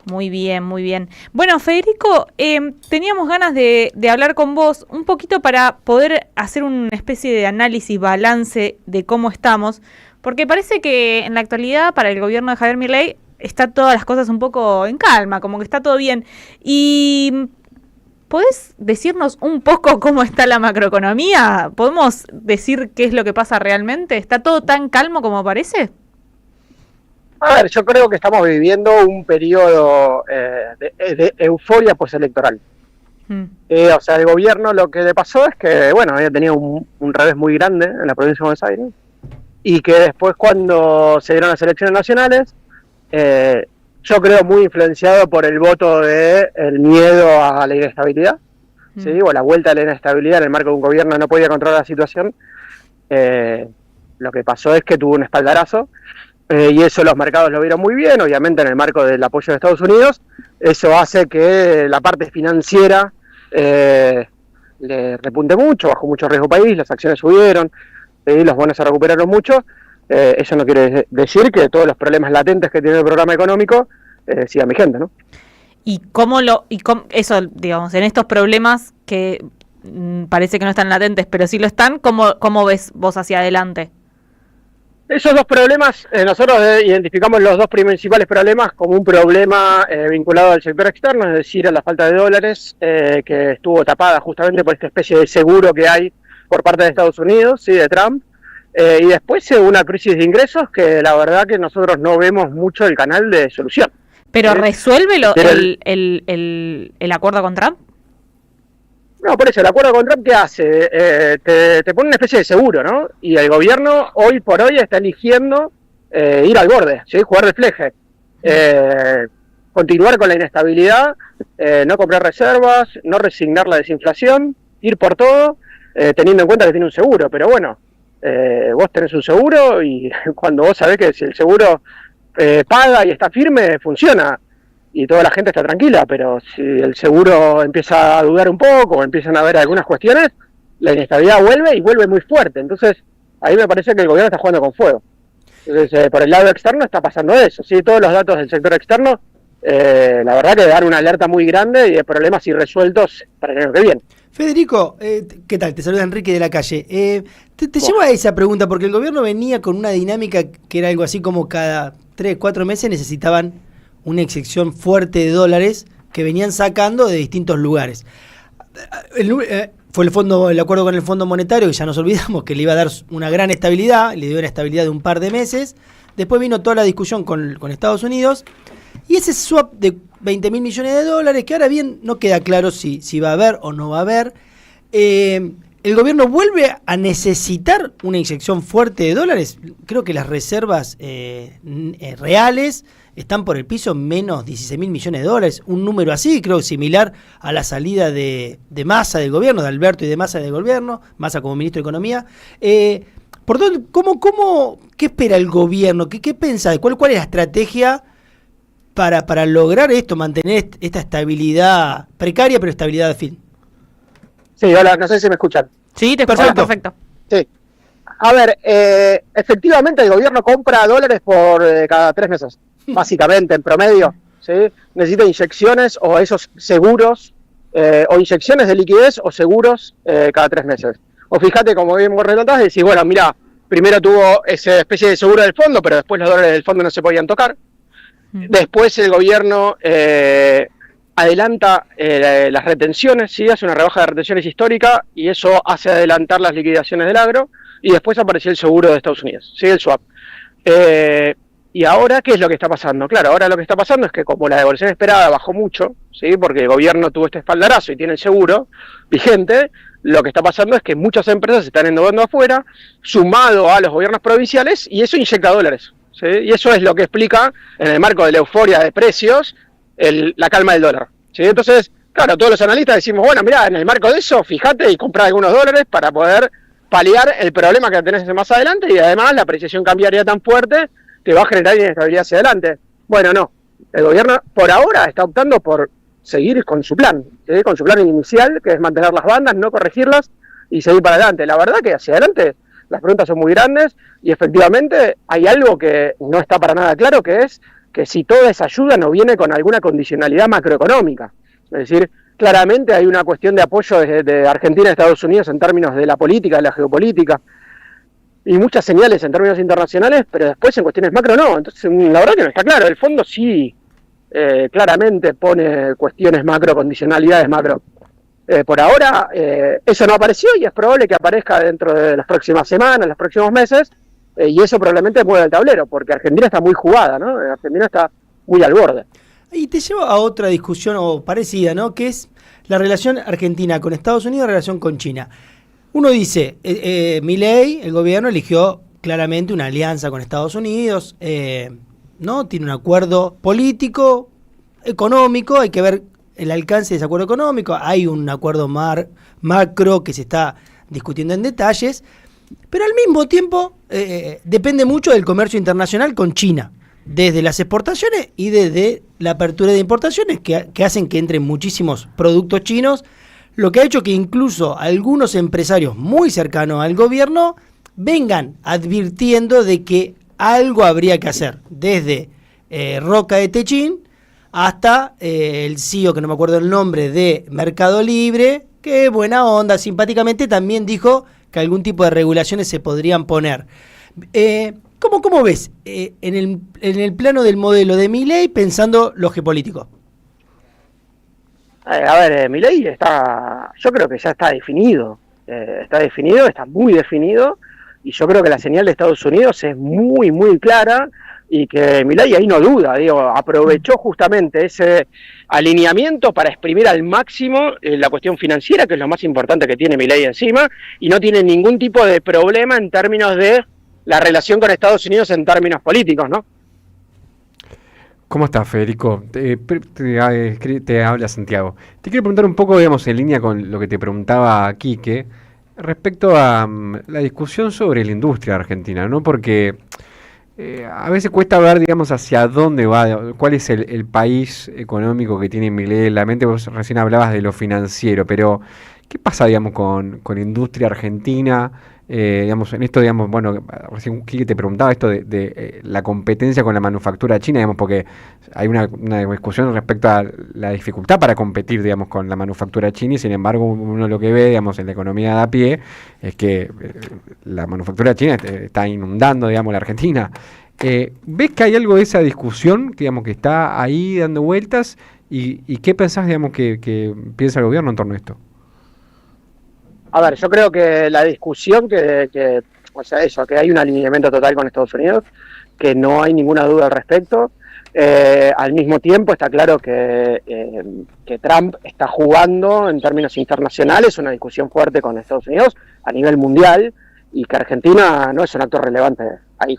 Muy bien, muy bien. Bueno, Federico, teníamos ganas de hablar con vos un poquito para poder hacer una especie de análisis, balance de cómo estamos, porque parece que en la actualidad para el gobierno de Javier Milei está todas las cosas un poco en calma, como que está todo bien. Y ¿podés decirnos un poco cómo está la macroeconomía? ¿Podemos decir qué es lo que pasa realmente? ¿Está todo tan calmo como parece? A ver, yo creo que estamos viviendo un periodo de euforia postelectoral. O sea, el gobierno lo que le pasó es que, bueno, había tenido un revés muy grande en la provincia de Buenos Aires, y que después cuando se dieron las elecciones nacionales, yo creo muy influenciado por el voto de el miedo a la inestabilidad, ¿sí? O la vuelta a la inestabilidad en el marco de un gobierno que no podía controlar la situación. Lo que pasó es que tuvo un espaldarazo, y eso los mercados lo vieron muy bien, obviamente en el marco del apoyo de Estados Unidos. Eso hace que la parte financiera le repunte mucho, bajó mucho riesgo país, las acciones subieron, los bonos se recuperaron mucho. Eso no quiere decir que todos los problemas latentes que tiene el programa económico sigan vigentes, ¿no? ¿Y cómo eso, digamos, en estos problemas que parece que no están latentes, pero sí lo están, cómo ves vos hacia adelante? Esos dos problemas, nosotros identificamos los dos principales problemas como un problema vinculado al sector externo, es decir, a la falta de dólares, que estuvo tapada justamente por esta especie de seguro que hay por parte de Estados Unidos, sí, de Trump, y después una crisis de ingresos que la verdad que nosotros no vemos mucho el canal de solución. ¿Pero resuelve el acuerdo con Trump? No, por eso, el acuerdo con Trump, ¿qué hace? Te pone una especie de seguro, ¿no? Y el gobierno, hoy por hoy, está eligiendo ir al borde, ¿sí? Jugar de fleje. Continuar con la inestabilidad, no comprar reservas, no resignar la desinflación, ir por todo, teniendo en cuenta que tiene un seguro. Pero bueno, vos tenés un seguro y cuando vos sabés que si el seguro paga y está firme, funciona. Y toda la gente está tranquila, pero si el seguro empieza a dudar un poco, o empiezan a haber algunas cuestiones, la inestabilidad vuelve y vuelve muy fuerte. Entonces, ahí me parece que el gobierno está jugando con fuego. Entonces, por el lado externo está pasando eso, ¿sí? Todos los datos del sector externo, la verdad que dan una alerta muy grande y de problemas irresueltos para el año que viene. Federico, ¿qué tal? Te saluda Enrique de la Calle. Te llevo a esa pregunta porque el gobierno venía con una dinámica que era algo así como cada 3, 4 meses necesitaban una inyección fuerte de dólares que venían sacando de distintos lugares. Fue el acuerdo con el Fondo Monetario, que ya nos olvidamos que le iba a dar una gran estabilidad, le dio una estabilidad de un par de meses. Después vino toda la discusión con Estados Unidos, y ese swap de 20.000 millones de dólares, que ahora bien no queda claro si va a haber o no va a haber. El gobierno vuelve a necesitar una inyección fuerte de dólares. Creo que las reservas reales están por el piso, menos 16.000 millones de dólares, un número así, creo similar a la salida de Massa del gobierno, de Alberto y de Massa del gobierno, Massa como ministro de Economía. Por tanto, ¿qué espera el gobierno? ¿Qué piensa? ¿Cuál es la estrategia para lograr esto, mantener esta estabilidad precaria, pero estabilidad de fin? Sí, hola, no sé si me escuchan. Sí, te escucho perfecto. Sí. A ver, efectivamente el gobierno compra dólares por cada 3 meses. Básicamente, en promedio, ¿sí? Necesita inyecciones o esos seguros, o inyecciones de liquidez o seguros cada 3 meses. O fíjate, como bien vos relatás, decís, bueno, mira, primero tuvo esa especie de seguro del fondo, pero después los dólares del fondo no se podían tocar. Después el gobierno adelanta las retenciones, ¿sí? Hace una rebaja de retenciones histórica y eso hace adelantar las liquidaciones del agro, y después apareció el seguro de Estados Unidos, ¿sí? El swap. Y ahora, ¿qué es lo que está pasando? Claro, ahora lo que está pasando es que como la devolución esperada bajó mucho, ¿sí? Porque el gobierno tuvo este espaldarazo y tiene el seguro vigente, lo que está pasando es que muchas empresas se están endeudando afuera, sumado a los gobiernos provinciales, y eso inyecta dólares, ¿sí? Y eso es lo que explica, en el marco de la euforia de precios, la calma del dólar, ¿sí? Entonces, claro, todos los analistas decimos, bueno, mirá, en el marco de eso, fíjate y comprá algunos dólares para poder paliar el problema que tenés más adelante, y además la apreciación cambiaria tan fuerte te va a generar inestabilidad hacia adelante. Bueno, no. El gobierno por ahora está optando por seguir con su plan, ¿sí? Con su plan inicial, que es mantener las bandas, no corregirlas y seguir para adelante. La verdad que hacia adelante las preguntas son muy grandes y efectivamente hay algo que no está para nada claro, que es que si toda esa ayuda no viene con alguna condicionalidad macroeconómica. Es decir, claramente hay una cuestión de apoyo de Argentina a Estados Unidos en términos de la política, de la geopolítica, y muchas señales en términos internacionales, pero después en cuestiones macro no. Entonces, la verdad que no está claro. El fondo sí claramente pone cuestiones macro, condicionalidades macro. Por ahora eso no apareció y es probable que aparezca dentro de las próximas semanas, los próximos meses, y eso probablemente mueve el tablero, porque Argentina está muy jugada, ¿no? Argentina está muy al borde. Y te lleva a otra discusión o parecida, ¿no? Que es la relación Argentina con Estados Unidos y la relación con China. Uno dice, Milei, el gobierno, eligió claramente una alianza con Estados Unidos, ¿no? Tiene un acuerdo político, económico, hay que ver el alcance de ese acuerdo económico, hay un acuerdo macro que se está discutiendo en detalles, pero al mismo tiempo depende mucho del comercio internacional con China, desde las exportaciones y desde la apertura de importaciones que hacen que entren muchísimos productos chinos, lo que ha hecho que incluso algunos empresarios muy cercanos al gobierno vengan advirtiendo de que algo habría que hacer, desde Roca de Techín hasta el CEO, que no me acuerdo el nombre, de Mercado Libre, que buena onda, simpáticamente también dijo que algún tipo de regulaciones se podrían poner. ¿Cómo ves en el plano del modelo de Milei pensando lo geopolítico? A ver, Milei yo creo que ya está definido, está muy definido, y yo creo que la señal de Estados Unidos es muy, muy clara, y que Milei ahí no duda, aprovechó justamente ese alineamiento para exprimir al máximo la cuestión financiera, que es lo más importante que tiene Milei encima, y no tiene ningún tipo de problema en términos de la relación con Estados Unidos en términos políticos, ¿no? ¿Cómo estás, Federico? Te habla Santiago. Te quiero preguntar un poco, digamos, en línea con lo que te preguntaba Quique, respecto a la discusión sobre la industria argentina, ¿no? Porque a veces cuesta ver, digamos, hacia dónde va, cuál es el país económico que tiene Milei en la mente. Vos recién hablabas de lo financiero, pero ¿qué pasa, digamos, con la industria argentina? Digamos, en esto, digamos, bueno, recién Quique te preguntaba esto de la competencia con la manufactura china, digamos, porque hay una discusión respecto a la dificultad para competir, digamos, con la manufactura china, y sin embargo uno lo que ve, digamos, en la economía de a pie es que la manufactura china está inundando, digamos, la Argentina. ¿Ves que hay algo de esa discusión, digamos, que está ahí dando vueltas? ¿Y qué pensás, digamos, que piensa el gobierno en torno a esto? A ver, yo creo que la discusión que hay un alineamiento total con Estados Unidos, que no hay ninguna duda al respecto. Al mismo tiempo está claro que Trump está jugando en términos internacionales una discusión fuerte con Estados Unidos a nivel mundial, y que Argentina no es un actor relevante ahí.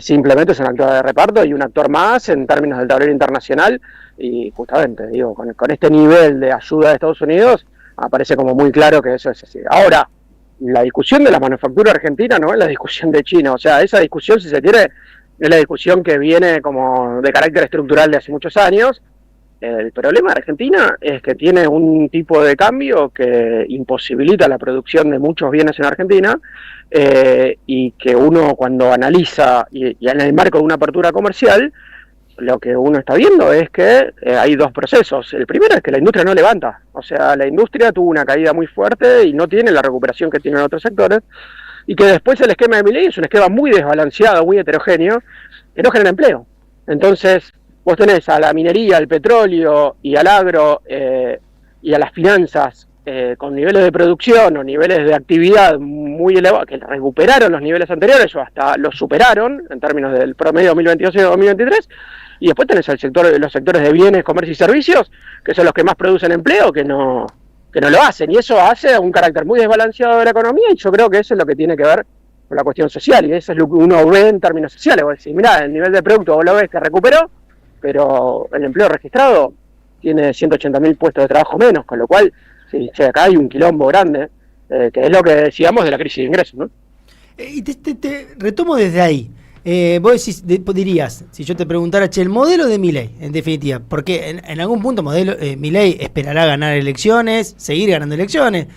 Simplemente es un actor de reparto y un actor más en términos del tablero internacional, y justamente, con este nivel de ayuda de Estados Unidos, aparece como muy claro que eso es así. Ahora, la discusión de la manufactura argentina no es la discusión de China, o sea, esa discusión, si se quiere, es la discusión que viene como de carácter estructural de hace muchos años. El problema de Argentina es que tiene un tipo de cambio que imposibilita la producción de muchos bienes en Argentina, y que uno, cuando analiza, y en el marco de una apertura comercial, lo que uno está viendo es que hay dos procesos. El primero es que la industria no levanta, o sea, la industria tuvo una caída muy fuerte y no tiene la recuperación que tienen otros sectores, y que después el esquema de Milei es un esquema muy desbalanceado, muy heterogéneo, que no genera empleo. Entonces, vos tenés a la minería, al petróleo y al agro y a las finanzas con niveles de producción o niveles de actividad muy elevados, que recuperaron los niveles anteriores o hasta los superaron en términos del promedio 2022 y 2023, y después tenés los sectores de bienes, comercio y servicios, que son los que más producen empleo, que no lo hacen, y eso hace un carácter muy desbalanceado de la economía, y yo creo que eso es lo que tiene que ver con la cuestión social, y eso es lo que uno ve en términos sociales. Vos decís, mirá, el nivel de producto vos lo ves que recuperó, pero el empleo registrado tiene 180.000 puestos de trabajo menos, con lo cual, sí, acá hay un quilombo grande, que es lo que decíamos de la crisis de ingresos, ¿no? Y te retomo desde ahí. Vos dirías, si yo te preguntara, el modelo de Milei, en definitiva, porque en algún punto Milei esperará ganar elecciones, seguir ganando elecciones,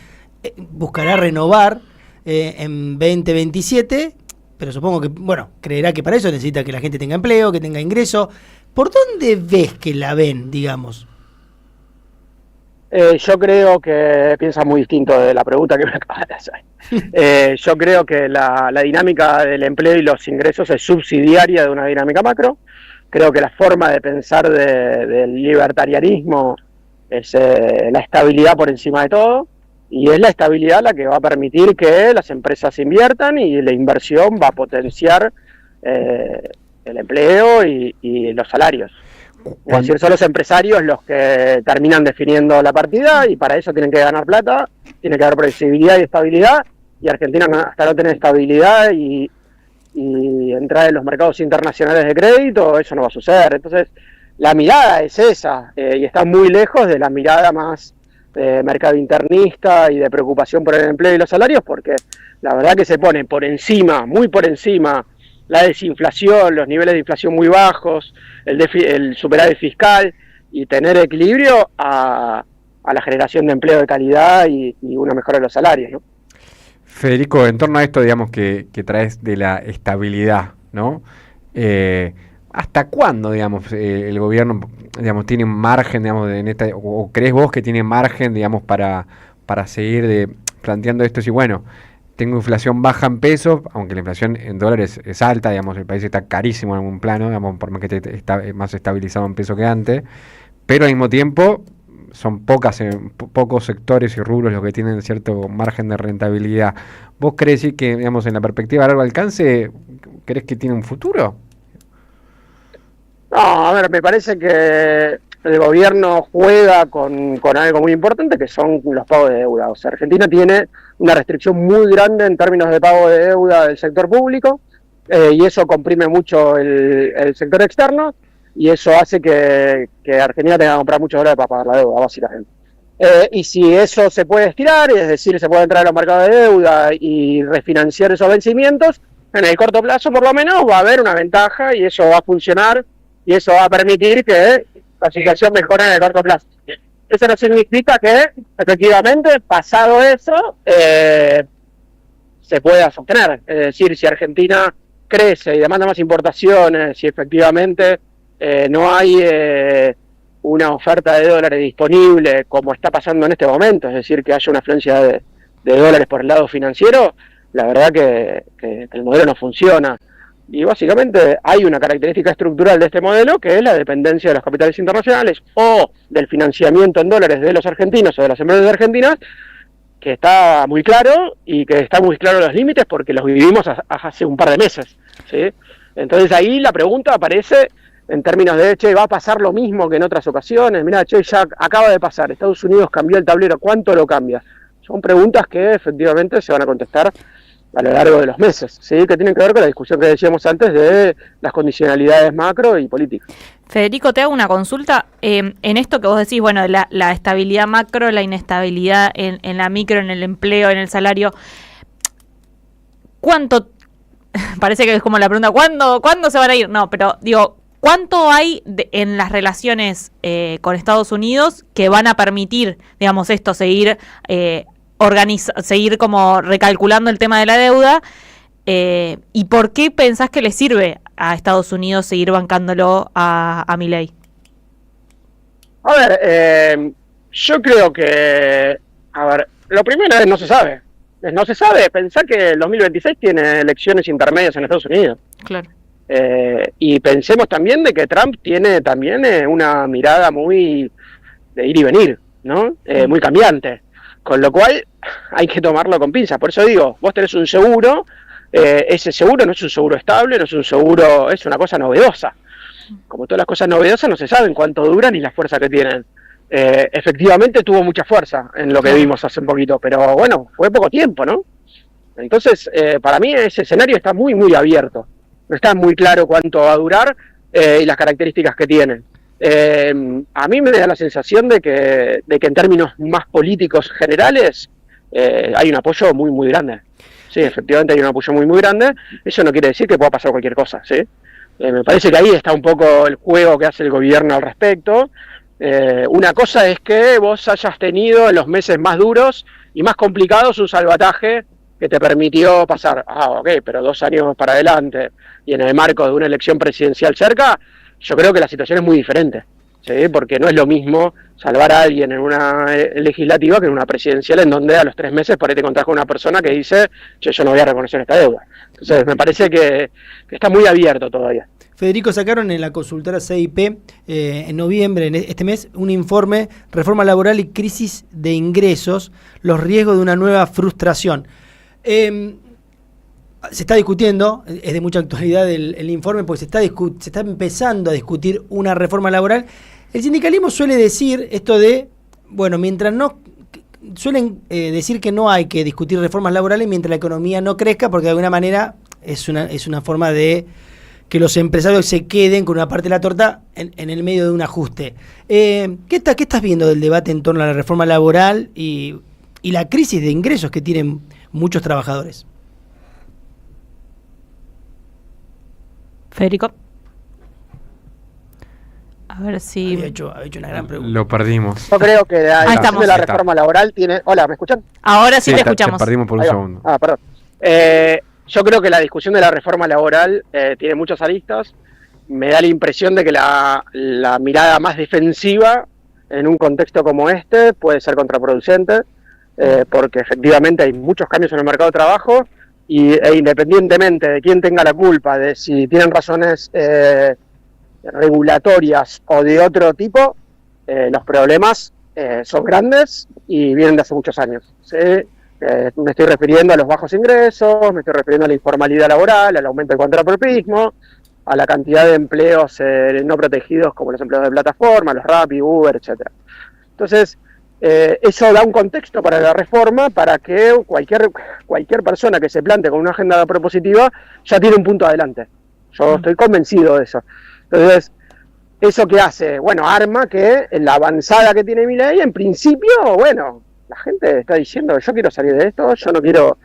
buscará renovar en 2027, pero supongo que, bueno, creerá que para eso necesita que la gente tenga empleo, que tenga ingreso. ¿Por dónde ves que la ven, digamos? Yo creo que piensa muy distinto de la pregunta que me acabas de hacer. Yo creo que la dinámica del empleo y los ingresos es subsidiaria de una dinámica macro. Creo que la forma de pensar del libertarianismo es la estabilidad por encima de todo, y es la estabilidad la que va a permitir que las empresas inviertan, y la inversión va a potenciar el empleo y los salarios. Es decir, son los empresarios los que terminan definiendo la partida, y para eso tienen que ganar plata, tiene que haber previsibilidad y estabilidad, y Argentina hasta no tener estabilidad y entrar en los mercados internacionales de crédito, eso no va a suceder. Entonces, la mirada es esa, y está muy lejos de la mirada más mercado internista y de preocupación por el empleo y los salarios, porque la verdad que se pone por encima, muy por encima, la desinflación, los niveles de inflación muy bajos, el superávit fiscal, y tener equilibrio a la generación de empleo de calidad y una mejora de los salarios, ¿no? Federico, en torno a esto, digamos, que traes de la estabilidad, ¿no? ¿Hasta cuándo, digamos, el gobierno, digamos, tiene un margen, digamos, en esta, o crees vos que tiene margen, digamos, para seguir planteando esto? Y bueno, tengo inflación baja en pesos, aunque la inflación en dólares es alta, digamos, el país está carísimo en algún plano, digamos, por más que está más estabilizado en peso que antes, pero al mismo tiempo son pocos sectores y rubros los que tienen cierto margen de rentabilidad. ¿Vos crees que, digamos, en la perspectiva a largo alcance, crees que tiene un futuro? No, a ver, me parece que el gobierno juega con algo muy importante, que son los pagos de deuda. O sea, Argentina tiene una restricción muy grande en términos de pago de deuda del sector público, y eso comprime mucho el sector externo, y eso hace que Argentina tenga que comprar muchos dólares para pagar la deuda, básicamente. Y si eso se puede estirar, es decir, se puede entrar a los mercados de deuda y refinanciar esos vencimientos, en el corto plazo por lo menos va a haber una ventaja, y eso va a funcionar, y eso va a permitir que la situación mejore en el corto plazo. Eso no significa que, efectivamente, pasado eso, se pueda sostener. Es decir, si Argentina crece y demanda más importaciones, si efectivamente no hay una oferta de dólares disponible como está pasando en este momento, es decir, que haya una afluencia de dólares por el lado financiero, la verdad que el modelo no funciona. Y básicamente hay una característica estructural de este modelo, que es la dependencia de los capitales internacionales o del financiamiento en dólares de los argentinos o de las empresas argentinas, que está muy claro, y que está muy claro los límites porque los vivimos hace un par de meses, ¿sí? Entonces ahí la pregunta aparece en términos de, che, ¿va a pasar lo mismo que en otras ocasiones? Mirá, che, ya acaba de pasar, Estados Unidos cambió el tablero, ¿cuánto lo cambia? Son preguntas que efectivamente se van a contestar a lo largo de los meses, ¿sí? Que tienen que ver con la discusión que decíamos antes de las condicionalidades macro y políticas. Federico, te hago una consulta. En esto que vos decís, bueno, la estabilidad macro, la inestabilidad en la micro, en el empleo, en el salario, ¿cuánto? Parece que es como la pregunta, ¿cuándo se van a ir? No, pero digo, ¿cuánto hay en las relaciones con Estados Unidos que van a permitir, digamos, esto, seguir como recalculando el tema de la deuda, y por qué pensás que le sirve a Estados Unidos seguir bancándolo a Milei? A ver, yo creo que, lo primero es no se sabe. Pensá que el 2026 tiene elecciones intermedias en Estados Unidos. Claro. Y pensemos también de que Trump tiene también una mirada muy de ir y venir, ¿no? Muy cambiante. Con lo cual hay que tomarlo con pinzas. Por eso digo, vos tenés un seguro, ese seguro no es un seguro estable, no es un seguro, es una cosa novedosa. Como todas las cosas novedosas, no se saben cuánto duran ni la fuerza que tienen. Efectivamente tuvo mucha fuerza en lo que vimos hace un poquito, pero bueno, fue poco tiempo, ¿no? Entonces, para mí ese escenario está muy, muy abierto. No está muy claro cuánto va a durar y las características que tienen. A mí me da la sensación de que en términos más políticos generales hay un apoyo muy, muy grande. Sí, efectivamente hay un apoyo muy, muy grande. Eso no quiere decir que pueda pasar cualquier cosa, ¿sí? Me parece que ahí está un poco el juego que hace el gobierno al respecto. Una cosa es que vos hayas tenido en los meses más duros y más complicados un salvataje que te permitió pasar, ok, pero 2 años para adelante y en el marco de una elección presidencial cerca, yo creo que la situación es muy diferente, ¿sí? Porque no es lo mismo salvar a alguien en una legislativa que en una presidencial, en donde a los 3 meses por ahí te encontrás con una persona que dice, che, yo no voy a reconocer esta deuda. Entonces me parece que está muy abierto todavía. Federico, sacaron en la consultora CIP en noviembre, en este mes, un informe, Reforma Laboral y Crisis de Ingresos, los riesgos de una nueva frustración. Se está discutiendo, es de mucha actualidad el informe, porque se está empezando a discutir una reforma laboral. El sindicalismo suele decir esto de, bueno, mientras no... Suelen decir que no hay que discutir reformas laborales mientras la economía no crezca, porque de alguna manera es una forma de que los empresarios se queden con una parte de la torta en el medio de un ajuste. ¿Qué estás viendo del debate en torno a la reforma laboral y la crisis de ingresos que tienen muchos trabajadores? Federico. A ver si... Había hecho una gran pregunta. Lo perdimos. Yo creo que la discusión de la Ahí está. reforma laboral tiene... Hola, ¿me escuchan? Ahora sí te Te escuchamos. perdimos por un Ahí va. segundo. Perdón. Yo creo que la discusión de la reforma laboral tiene muchas aristas. Me da la impresión de que la mirada más defensiva en un contexto como este puede ser contraproducente, porque efectivamente hay muchos cambios en el mercado de trabajo e independientemente de quién tenga la culpa, de si tienen razones regulatorias o de otro tipo, los problemas son grandes y vienen de hace muchos años, ¿sí? Me estoy refiriendo a los bajos ingresos, me estoy refiriendo a la informalidad laboral, al aumento del contrapropismo, a la cantidad de empleos no protegidos como los empleos de plataforma, los Rappi, Uber, etcétera. Entonces, eso da un contexto para la reforma, para que cualquier persona que se plantee con una agenda propositiva ya tiene un punto adelante. Yo estoy convencido de eso. Entonces, ¿eso qué hace? Bueno, arma que en la avanzada que tiene Milei, en principio, bueno, la gente está diciendo, yo quiero salir de esto, yo no quiero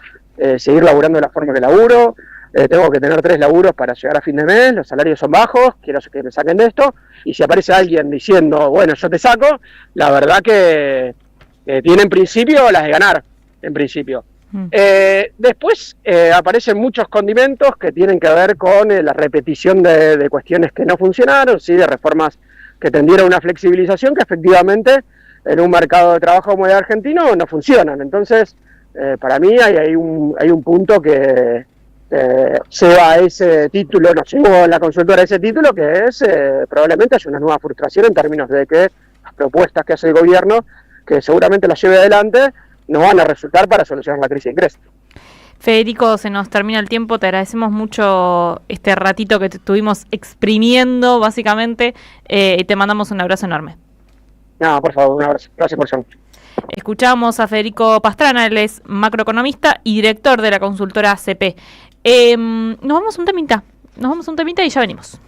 seguir laburando de la forma que laburo, tengo que tener 3 laburos para llegar a fin de mes, los salarios son bajos, quiero que me saquen de esto, y si aparece alguien diciendo, bueno, yo te saco, la verdad que tiene en principio las de ganar, en principio. Después aparecen muchos condimentos que tienen que ver con la repetición de cuestiones que no funcionaron, ¿sí? De reformas que tendieron a una flexibilización que efectivamente en un mercado de trabajo como el argentino no funcionan. Entonces, para mí hay un punto que lleva a ese título, nos llevó la consultora a ese título, que es probablemente hay una nueva frustración en términos de que las propuestas que hace el gobierno, que seguramente las lleve adelante, no van a resultar para solucionar la crisis de ingresos. Federico, se nos termina el tiempo, te agradecemos mucho este ratito que te estuvimos exprimiendo, básicamente, y te mandamos un abrazo enorme. No, por favor, un abrazo. Gracias por llamar. Escuchamos a Federico Pastrana, él es macroeconomista y director de la consultora ACP. Nos vamos a un temita y ya venimos.